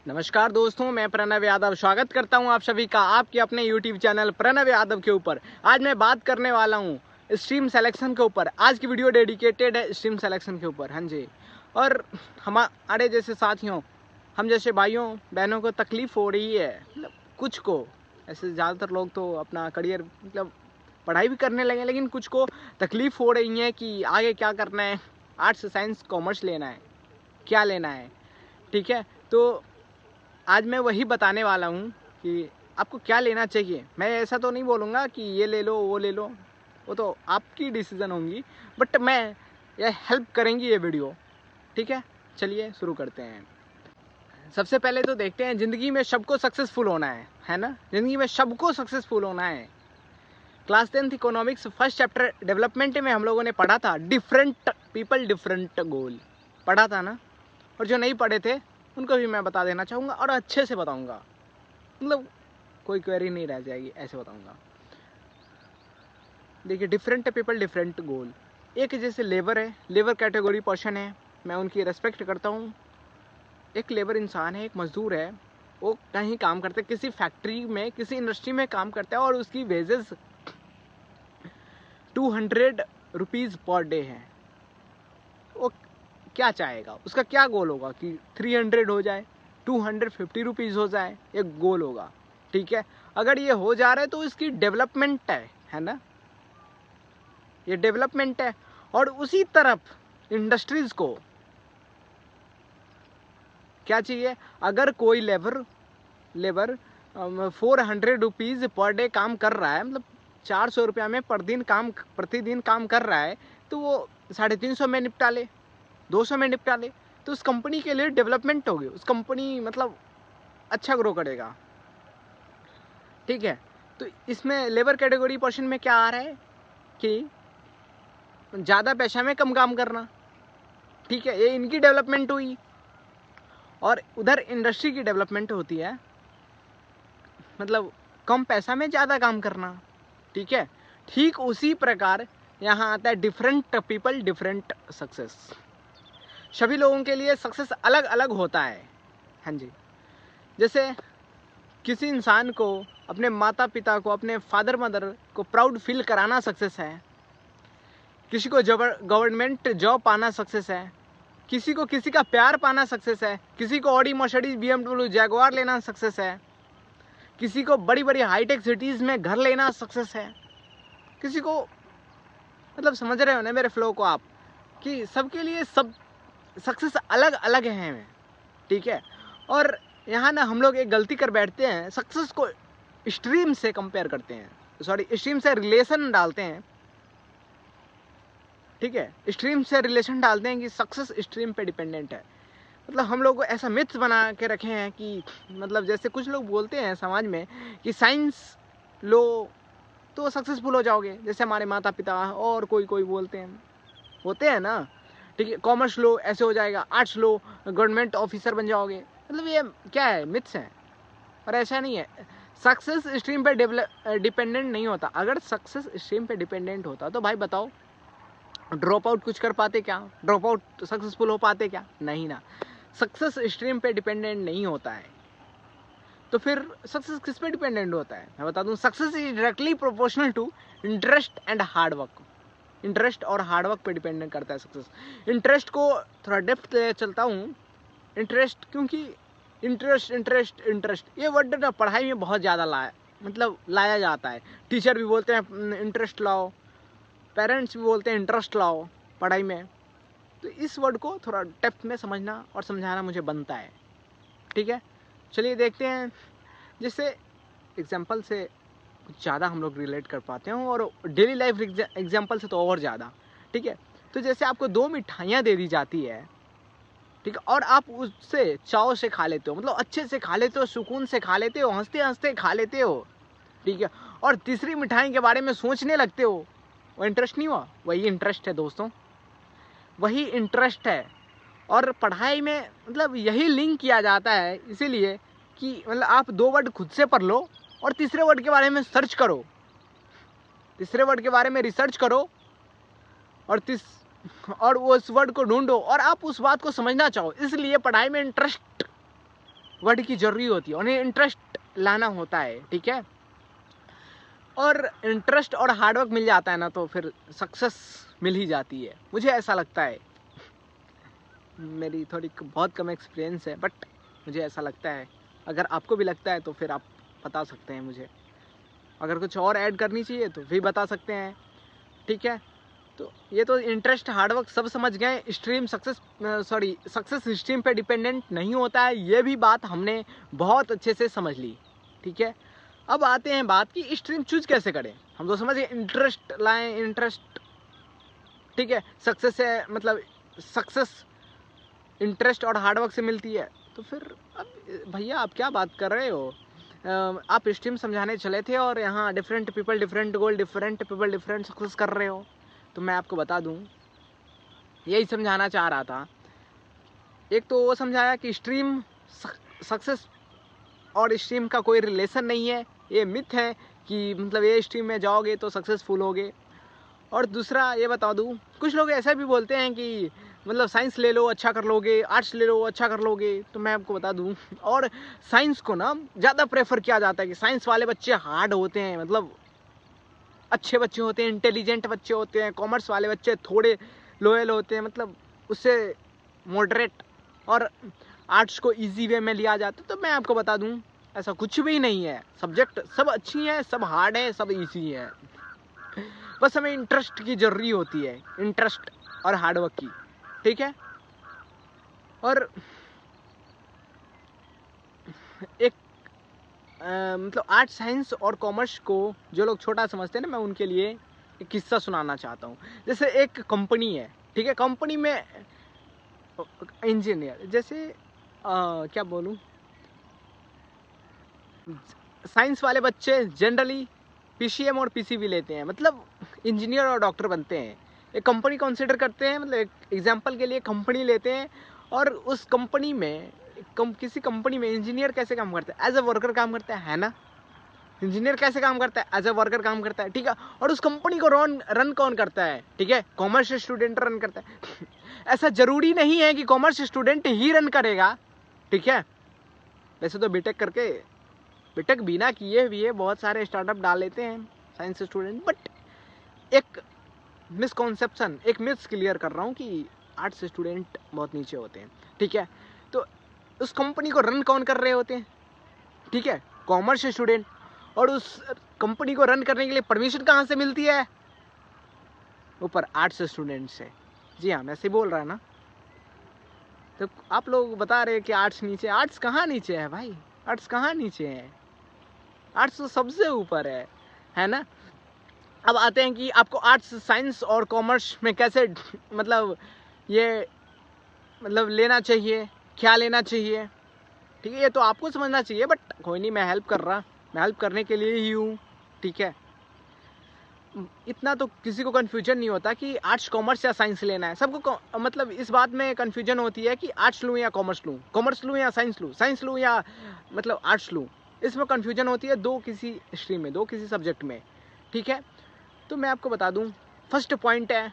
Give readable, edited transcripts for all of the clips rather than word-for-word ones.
नमस्कार दोस्तों, मैं प्रणव यादव स्वागत करता हूं आप सभी का आपके अपने YouTube चैनल प्रणव यादव के ऊपर। आज मैं बात करने वाला हूं स्ट्रीम सिलेक्शन के ऊपर। आज की वीडियो डेडिकेटेड है स्ट्रीम सिलेक्शन के ऊपर। हाँ जी, और हमारे जैसे साथियों, हम जैसे भाइयों बहनों को तकलीफ हो रही है, मतलब कुछ को, ऐसे ज़्यादातर लोग तो अपना करियर मतलब पढ़ाई भी करने लगे, लेकिन कुछ को तकलीफ हो रही है कि आगे क्या करना है, आर्ट्स साइंस कॉमर्स लेना है, क्या लेना है। ठीक है, तो आज मैं वही बताने वाला हूँ कि आपको क्या लेना चाहिए। मैं ऐसा तो नहीं बोलूँगा कि ये ले लो वो ले लो, वो तो आपकी डिसीज़न होंगी, बट मैं ये हेल्प करेंगी ये वीडियो। ठीक है, चलिए शुरू करते हैं। सबसे पहले तो देखते हैं, ज़िंदगी में सबको सक्सेसफुल होना है ना। ज़िंदगी में सबको सक्सेसफुल होना है। Class 10th economics first chapter development में हम लोगों ने पढ़ा था डिफरेंट पीपल डिफरेंट गोल, पढ़ा था ना। और जो नहीं पढ़े थे उनको भी मैं बता देना चाहूँगा और अच्छे से बताऊँगा, मतलब कोई क्वेरी नहीं रह जाएगी, ऐसे बताऊँगा। देखिए, डिफरेंट पीपल डिफरेंट गोल। एक जैसे लेबर है, लेबर कैटेगरी पर्सन है, मैं उनकी रेस्पेक्ट करता हूँ। एक लेबर इंसान है, एक मजदूर है, वो कहीं काम करते, किसी फैक्ट्री में किसी इंडस्ट्री में काम करता है और उसकी वेजेस 200 रुपीज़ पर डे है। वो क्या चाहेगा, उसका क्या गोल होगा कि 300 हो जाए, 250 रुपीज़ हो जाए, एक गोल होगा। ठीक है, अगर ये हो जा रहा है तो इसकी डेवलपमेंट है ना, ये डेवलपमेंट है। और उसी तरफ इंडस्ट्रीज को क्या चाहिए, अगर कोई लेबर 400 रुपीज़ पर डे काम कर रहा है, मतलब 400 रुपया में प्रतिदिन काम कर रहा है, तो वो 350 में निपटा ले, 200 में निपटा ले, तो उस कंपनी के लिए डेवलपमेंट होगी, उस कंपनी मतलब अच्छा ग्रो करेगा। ठीक है, तो इसमें लेबर कैटेगरी पर्सन में क्या आ रहा है कि ज़्यादा पैसा में कम काम करना। ठीक है, ये इनकी डेवलपमेंट हुई। और उधर इंडस्ट्री की डेवलपमेंट होती है, मतलब कम पैसा में ज़्यादा काम करना। ठीक है, ठीक उसी प्रकार यहाँ आता है डिफरेंट पीपल डिफरेंट सक्सेस। सभी लोगों के लिए सक्सेस अलग अलग होता है। हाँ जी, जैसे किसी इंसान को अपने माता पिता को, अपने फादर मदर को प्राउड फील कराना सक्सेस है। किसी को गवर्नमेंट जॉब पाना सक्सेस है। किसी को किसी का प्यार पाना सक्सेस है। किसी को ऑडी मर्सिडीज BMW जैगुआर लेना सक्सेस है। किसी को बड़ी बड़ी हाईटेक सिटीज़ में घर लेना सक्सेस है। किसी को, मतलब समझ रहे हो ना मेरे फ्लो को आप, कि सबके लिए सब सक्सेस अलग अलग हैं। ठीक है, और यहाँ ना हम लोग एक गलती कर बैठते हैं, सक्सेस को स्ट्रीम से कंपेयर करते हैं, सॉरी स्ट्रीम से रिलेशन डालते हैं। ठीक है, स्ट्रीम से रिलेशन डालते हैं कि सक्सेस स्ट्रीम पे डिपेंडेंट है। मतलब हम लोग को ऐसा मिथ्स बना के रखे हैं कि, मतलब जैसे कुछ लोग बोलते हैं समाज में कि साइंस लो तो सक्सेसफुल हो जाओगे, जैसे हमारे माता पिता और कोई बोलते हैं, होते हैं ना। ठीक है, कॉमर्स लो ऐसे हो जाएगा, आर्ट्स लो गवर्नमेंट ऑफिसर बन जाओगे। मतलब ये क्या है, मिथ्स हैं। और ऐसा नहीं है, सक्सेस स्ट्रीम पे डिपेंडेंट नहीं होता। अगर सक्सेस स्ट्रीम पे डिपेंडेंट होता तो भाई बताओ, ड्रॉप आउट कुछ कर पाते क्या? ड्रॉप आउट सक्सेसफुल हो पाते क्या? नहीं ना। सक्सेस स्ट्रीम पे डिपेंडेंट नहीं होता है, तो फिर सक्सेस किस पे डिपेंडेंट होता है? मैं बता दूं, success is directly proportional to interest and hard work. Interest और हार्ड वर्क पे डिपेंडेंट करता है सक्सेस। इंटरेस्ट को थोड़ा डेप्थ ले चलता हूँ। इंटरेस्ट, क्योंकि इंटरेस्ट ये वर्ड ना पढ़ाई में बहुत ज़्यादा लाया जाता है। टीचर भी बोलते हैं इंटरेस्ट लाओ, पेरेंट्स भी बोलते हैं इंटरेस्ट लाओ पढ़ाई में। तो इस वर्ड को थोड़ा डेप्थ में समझना और समझाना मुझे बनता है। ठीक है, चलिए देखते हैं। जिससे एग्जाम्पल से कुछ ज़्यादा हम लोग रिलेट कर पाते हैं, और डेली लाइफ एग्जाम्पल से तो और ज़्यादा। ठीक है, तो जैसे आपको 2 मिठाइयाँ दे दी जाती है, ठीक है, और आप उससे चाव से खा लेते हो, मतलब अच्छे से खा लेते हो, सुकून से खा लेते हो, हंसते हंसते खा लेते हो। ठीक है, और तीसरी मिठाई के बारे में सोचने लगते हो, वो इंटरेस्ट नहीं हुआ? वही इंटरेस्ट है दोस्तों, वही इंटरेस्ट है। और पढ़ाई में मतलब यही लिंक किया जाता है, इसीलिए कि मतलब आप 2 वर्ड खुद से पढ़ लो और तीसरे वर्ड के बारे में सर्च करो, तीसरे वर्ड के बारे में रिसर्च करो, और उस वर्ड को ढूंढो और आप उस बात को समझना चाहो। इसलिए पढ़ाई में इंटरेस्ट वर्ड की जरूरी होती है, उन्हें इंटरेस्ट लाना होता है, ठीक है। और इंटरेस्ट और हार्डवर्क मिल जाता है ना तो फिर सक्सेस मिल ही जाती है, मुझे ऐसा लगता है। मेरी थोड़ी बहुत कम एक्सपीरियंस है बट मुझे ऐसा लगता है। अगर आपको भी लगता है तो फिर आप बता सकते हैं मुझे, अगर कुछ और ऐड करनी चाहिए तो भी बता सकते हैं, ठीक है। तो ये तो इंटरेस्ट हार्डवर्क सब समझ गए। स्ट्रीम सक्सेस स्ट्रीम पे डिपेंडेंट नहीं होता है, ये भी बात हमने बहुत अच्छे से समझ ली, ठीक है। अब आते हैं बात की स्ट्रीम चूज कैसे करें। हम तो समझ गए इंटरेस्ट लाएं, इंटरेस्ट, ठीक है। सक्सेस है मतलब सक्सेस इंटरेस्ट और हार्डवर्क से मिलती है, तो फिर अब भैया आप क्या बात कर रहे हो। आप स्ट्रीम समझाने चले थे और यहाँ डिफरेंट पीपल डिफरेंट गोल, डिफरेंट पीपल डिफरेंट सक्सेस कर रहे हो। तो मैं आपको बता दूं, यही समझाना चाह रहा था। एक तो वो समझाया कि स्ट्रीम सक्सेस और स्ट्रीम का कोई रिलेशन नहीं है, ये मिथ है कि मतलब ये स्ट्रीम में जाओगे तो सक्सेसफुल होगे। और दूसरा ये बता दूं, कुछ लोग ऐसा भी बोलते हैं कि मतलब साइंस ले लो अच्छा कर लोगे, आर्ट्स ले लो अच्छा कर लोगे। तो मैं आपको बता दूं, और साइंस को ना ज़्यादा प्रेफर किया जाता है कि साइंस वाले बच्चे हार्ड होते हैं, मतलब अच्छे बच्चे होते हैं, इंटेलिजेंट बच्चे होते हैं। कॉमर्स वाले बच्चे थोड़े लोयल होते हैं, मतलब उससे मॉडरेट, और आर्ट्स को इजी वे में लिया जाता है। तो मैं आपको बता दूं ऐसा कुछ भी नहीं है, सब्जेक्ट सब अच्छी हैं, सब हार्ड है, सब इजी है। बस हमें इंटरेस्ट की जरूरी होती है, इंटरेस्ट और हार्डवर्क की, ठीक है। और एक मतलब आर्ट साइंस और कॉमर्स को जो लोग छोटा समझते हैं ना, मैं उनके लिए एक किस्सा सुनाना चाहता हूँ। जैसे एक कंपनी है, ठीक है, कंपनी में इंजीनियर, जैसे क्या बोलूँ, साइंस वाले बच्चे जनरली पीसीएम और पीसीबी लेते हैं, मतलब इंजीनियर और डॉक्टर बनते हैं। एक कंपनी कंसिडर करते हैं, मतलब एक एग्जांपल के लिए कंपनी लेते हैं, और उस कंपनी में किसी कंपनी में इंजीनियर कैसे काम करता है, एज अ वर्कर काम करता है ना। इंजीनियर कैसे काम करता है, एज अ वर्कर काम करता है, ठीक है। और उस कंपनी को रन कौन करता है, ठीक है, कॉमर्स स्टूडेंट रन करता है। ऐसा जरूरी नहीं है कि कॉमर्स स्टूडेंट ही रन करेगा, ठीक है। वैसे तो बीटेक बिना किए हुए बहुत सारे स्टार्टअप डाल लेते हैं साइंस स्टूडेंट, बट एक मिसकॉन्सेप्शन, एक मिथ्स क्लियर कर रहा हूँ कि आर्ट्स स्टूडेंट बहुत नीचे होते हैं, ठीक है। तो उस कंपनी को रन कौन कर रहे होते हैं, ठीक है, कॉमर्स स्टूडेंट। और उस कंपनी को रन करने के लिए परमिशन कहाँ से मिलती है, ऊपर आर्ट्स स्टूडेंट से। जी हाँ, मैं ऐसे बोल रहा है ना। तो आप लोग बता रहे हैं कि आर्ट्स नीचे, आर्ट्स कहाँ नीचे है भाई, आर्ट्स कहाँ नीचे है, आर्ट्स तो सबसे ऊपर है ना। अब आते हैं कि आपको आर्ट्स साइंस और कॉमर्स में कैसे मतलब ये मतलब लेना चाहिए, क्या लेना चाहिए, ठीक है, ये तो आपको समझना चाहिए। बट कोई नहीं, मैं हेल्प करने के लिए ही हूँ, ठीक है। इतना तो किसी को कन्फ्यूजन नहीं होता कि आर्ट्स कॉमर्स या साइंस लेना है। सबको मतलब इस बात में कन्फ्यूजन होती है कि आर्ट्स लूँ या कॉमर्स लूँ, कॉमर्स लूँ या साइंस लूँ या मतलब आर्ट्स लूँ। इसमें कन्फ्यूजन होती है दो किसी स्ट्रीम में, दो किसी सब्जेक्ट में, ठीक है। तो मैं आपको बता दूँ, फर्स्ट पॉइंट है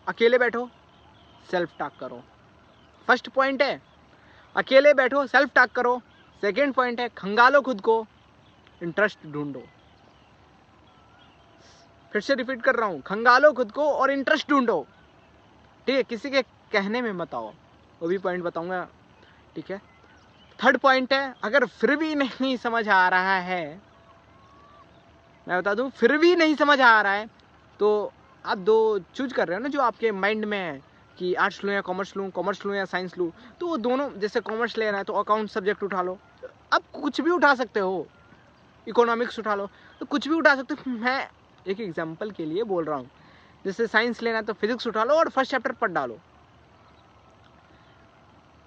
अकेले बैठो, सेल्फ टॉक करो। फर्स्ट पॉइंट है अकेले बैठो, सेल्फ टॉक करो। सेकेंड पॉइंट है खंगालो खुद को, इंटरेस्ट ढूंढो। फिर से रिपीट कर रहा हूँ, खंगालो खुद को और इंटरेस्ट ढूंढो, ठीक है, किसी के कहने में मत आओ। वो भी पॉइंट बताऊंगा, ठीक है। थर्ड पॉइंट है, अगर फिर भी नहीं समझ आ रहा है, मैं बता दूं, फिर भी नहीं समझ आ रहा है, तो आप दो चूज कर रहे हो ना जो आपके माइंड में है कि आर्ट्स लूँ या कॉमर्स लूँ या साइंस लूँ। तो वो दोनों, जैसे कॉमर्स लेना है तो अकाउंट सब्जेक्ट उठा लो, आप कुछ भी उठा सकते हो, इकोनॉमिक्स उठा लो, तो कुछ भी उठा सकते हो। मैं एक एग्जांपल के लिए बोल रहा हूँ, जैसे साइंस लेना है तो फिजिक्स उठा लो और फर्स्ट चैप्टर पढ़ डालो।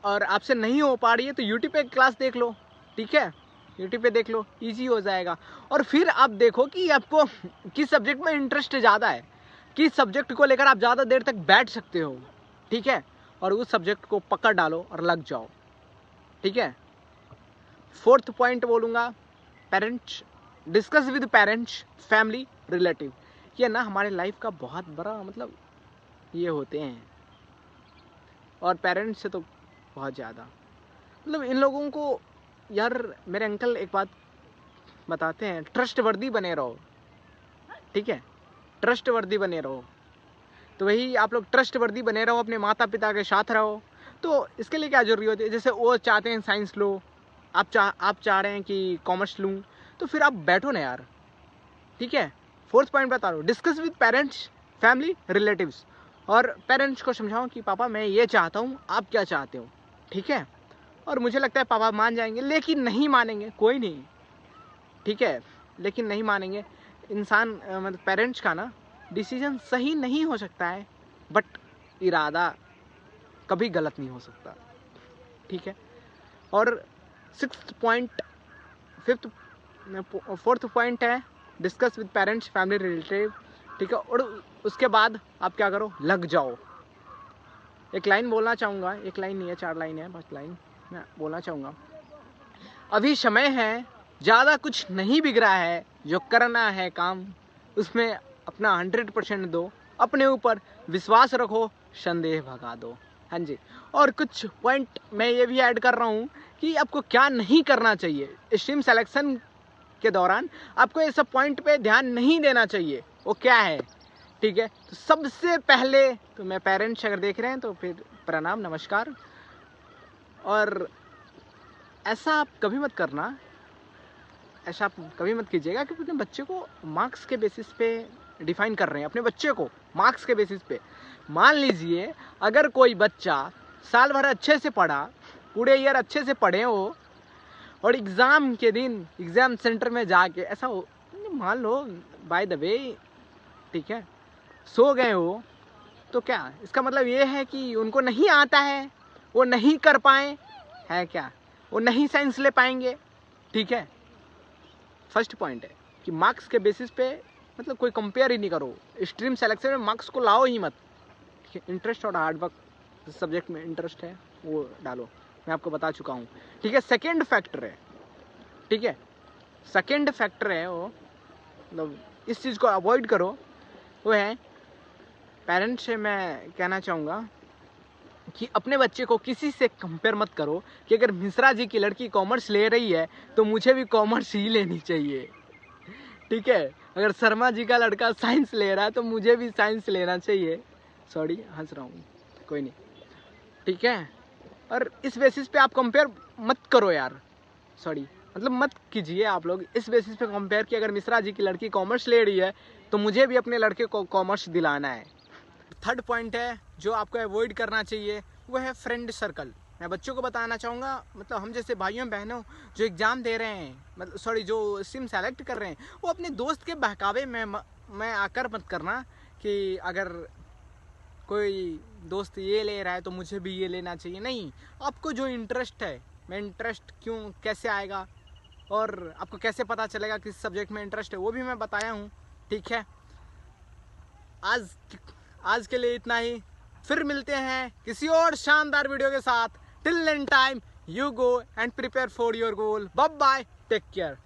और आपसे नहीं हो पा रही है तो यूट्यूब पे क्लास देख लो, ठीक है, यूट्यूब पे देख लो, इजी हो जाएगा। और फिर आप देखो कि आपको किस सब्जेक्ट में इंटरेस्ट ज़्यादा है, किस सब्जेक्ट को लेकर आप ज़्यादा देर तक बैठ सकते हो, ठीक है, और उस सब्जेक्ट को पकड़ डालो और लग जाओ, ठीक है। फोर्थ पॉइंट बोलूँगा, parents, discuss with parents, family, relative. ये ना हमारे लाइफ का बहुत बड़ा मतलब ये होते हैं, और पेरेंट्स से तो बहुत ज़्यादा। मतलब इन लोगों को यार, मेरे अंकल एक बात बताते हैं, ट्रस्ट वर्दी बने रहो, ठीक है, ट्रस्ट वर्दी बने रहो। तो वही आप लोग ट्रस्ट वर्दी बने रहो, अपने माता पिता के साथ रहो। तो इसके लिए क्या जरूरी होती है, जैसे वो चाहते हैं साइंस लो, आप चाह रहे हैं कि कॉमर्स लूँ, तो फिर आप बैठो ना यार, ठीक है। 4th पॉइंट बता रहा हूँ, discuss with parents, family, relatives. और पेरेंट्स को समझाओ कि पापा मैं ये चाहता हूँ, आप क्या चाहते हो, ठीक है। और मुझे लगता है पापा मान जाएंगे, लेकिन नहीं मानेंगे, कोई नहीं, ठीक है, लेकिन नहीं मानेंगे। इंसान मतलब पेरेंट्स का ना डिसीजन सही नहीं हो सकता है, बट इरादा कभी गलत नहीं हो सकता, ठीक है। और 6th पॉइंट, 4th पॉइंट है discuss with parents, family, relative, ठीक है। और उसके बाद आप क्या करो, लग जाओ। एक लाइन बोलना चाहूँगा, एक लाइन नहीं है, 4 लाइन है, 5 लाइन मैं बोलना चाहूँगा। अभी समय है, ज़्यादा कुछ नहीं बिग रहा है, जो करना है काम उसमें अपना 100% दो, अपने ऊपर विश्वास रखो, संदेह भगा दो। हाँ जी। और कुछ पॉइंट मैं ये भी ऐड कर रहा हूँ कि आपको क्या नहीं करना चाहिए स्ट्रीम सिलेक्शन के दौरान, आपको ये सब पॉइंट पे ध्यान नहीं देना चाहिए। वो क्या है, ठीक है। तो सबसे पहले तो मैं पेरेंट्स अगर देख रहे हैं तो फिर प्रणाम, नमस्कार। और ऐसा आप कभी मत करना, ऐसा आप कभी मत कीजिएगा कि अपने बच्चे को मार्क्स के बेसिस पे डिफाइन कर रहे हैं, अपने बच्चे को मार्क्स के बेसिस पे। मान लीजिए अगर कोई बच्चा साल भर अच्छे से पढ़ा, पूरे ईयर अच्छे से पढ़े हो, और एग्ज़ाम के दिन एग्ज़ाम सेंटर में जाके ऐसा हो, मान लो बाय द वे, ठीक है, सो गए हो, तो क्या इसका मतलब ये है कि उनको नहीं आता है, वो नहीं कर पाए है क्या, वो नहीं साइंस ले पाएंगे, ठीक है। फर्स्ट पॉइंट है कि मार्क्स के बेसिस पे मतलब कोई कंपेयर ही नहीं करो, स्ट्रीम सिलेक्शन में मार्क्स को लाओ ही मत, ठीक है। इंटरेस्ट और हार्डवर्क, जिस सब्जेक्ट में इंटरेस्ट है वो डालो, मैं आपको बता चुका हूँ, ठीक है। सेकेंड फैक्टर है, ठीक है, सेकेंड फैक्टर है वो, मतलब इस चीज़ को अवॉइड करो, वो है पेरेंट्स से मैं कहना चाहूँगा कि अपने बच्चे को किसी से कंपेयर मत करो कि अगर मिश्रा जी की लड़की कॉमर्स ले रही है तो मुझे भी कॉमर्स ही लेनी चाहिए, ठीक है। अगर शर्मा जी का लड़का साइंस ले रहा है तो मुझे भी साइंस लेना चाहिए। सॉरी, हंस रहा हूँ, कोई नहीं, ठीक है। और इस बेसिस पे आप कंपेयर मत करो यार, सॉरी, मतलब मत कीजिए आप लोग इस बेसिस पे कंपेयर कि अगर मिश्रा जी की लड़की कॉमर्स ले रही है तो मुझे भी अपने लड़के को कॉमर्स दिलाना है। थर्ड पॉइंट है जो आपको अवॉइड करना चाहिए, वो है फ्रेंड सर्कल। मैं बच्चों को बताना चाहूँगा, मतलब हम जैसे भाइयों बहनों जो एग्ज़ाम दे रहे हैं, मतलब सॉरी जो सिम सेलेक्ट कर रहे हैं, वो अपने दोस्त के बहकावे में आकर मत करना कि अगर कोई दोस्त ये ले रहा है तो मुझे भी ये लेना चाहिए। नहीं, आपको जो इंटरेस्ट है, मैं इंटरेस्ट क्यों कैसे आएगा और आपको कैसे पता चलेगा किस सब्जेक्ट में इंटरेस्ट है, वो भी मैं बताया हूँ, ठीक है। आज के लिए इतना ही, फिर मिलते हैं किसी और शानदार वीडियो के साथ। Till then time, you go and prepare for your goal. Bye bye, take care.